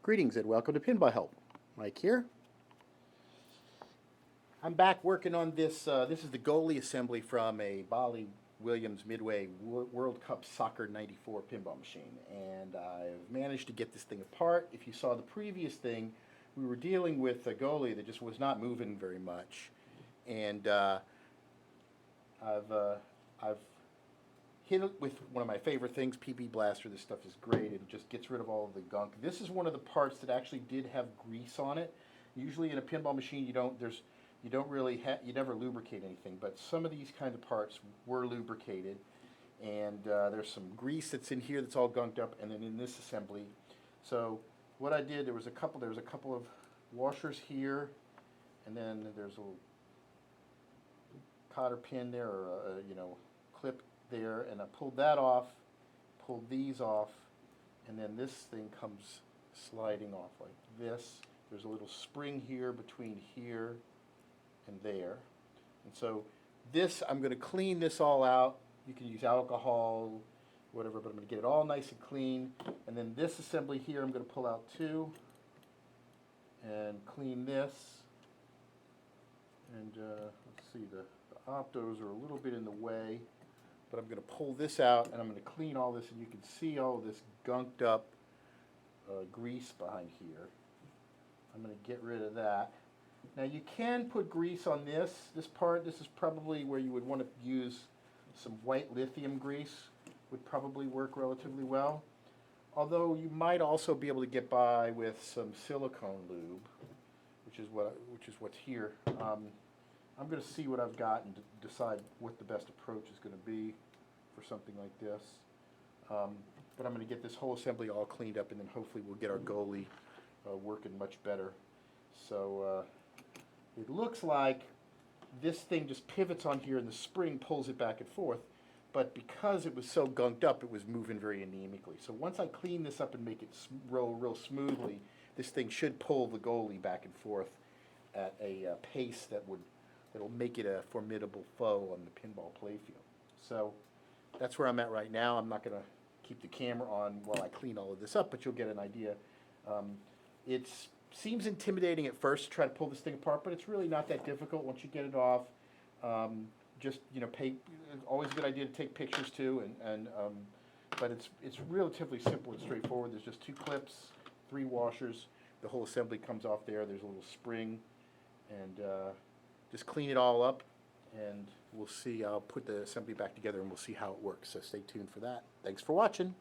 Greetings and welcome to PinballHelp. Mike here. I'm back working on this. This is the goalie assembly from a Bali Williams Midway World Cup Soccer 94 pinball machine. And I've managed to get this thing apart. If you saw the previous thing, we were dealing with a goalie that just was not moving very much. And I've hit it with one of my favorite things, PB Blaster. This stuff is great. It just gets rid of all of the gunk. This is one of the parts that actually did have grease on it. Usually in a pinball machine, you never lubricate anything, but some of these kind of parts were lubricated, and there's some grease that's in here that's all gunked up, and then in this assembly. So what I did, there was a couple of washers here, and then there's a little cotter pin there, or a clip there, and I pulled that off, pulled these off, and then this thing comes sliding off like this. There's a little spring here between here and there. And so this, I'm going to clean this all out. You can use alcohol, whatever, but I'm going to get it all nice and clean. And then this assembly here, I'm going to pull out too and clean this. And let's see, the optos are a little bit in the way, but I'm going to pull this out and I'm going to clean all this, and you can see all this gunked up grease behind here. I'm going to get rid of that. Now you can put grease on this part. This is probably where you would want to use some white lithium grease. Would probably work relatively well. Although you might also be able to get by with some silicone lube, which is what's here. I'm going to see what I've got and decide what the best approach is going to be for something like this. But I'm going to get this whole assembly all cleaned up, and then hopefully we'll get our goalie working much better. So it looks like this thing just pivots on here and the spring pulls it back and forth, but because it was so gunked up, it was moving very anemically. So once I clean this up and make it roll real smoothly, this thing should pull the goalie back and forth at a pace that'll make it a formidable foe on the pinball playfield. So that's where I'm at right now. I'm not going to keep the camera on while I clean all of this up, but you'll get an idea. It seems intimidating at first to try to pull this thing apart, but it's really not that difficult once you get it off. Just always a good idea to take pictures too, but it's relatively simple and straightforward. There's just 2 clips, 3 washers. The whole assembly comes off there. There's a little spring, and just clean it all up, and we'll see. I'll put the assembly back together, and we'll see how it works. So stay tuned for that. Thanks for watching.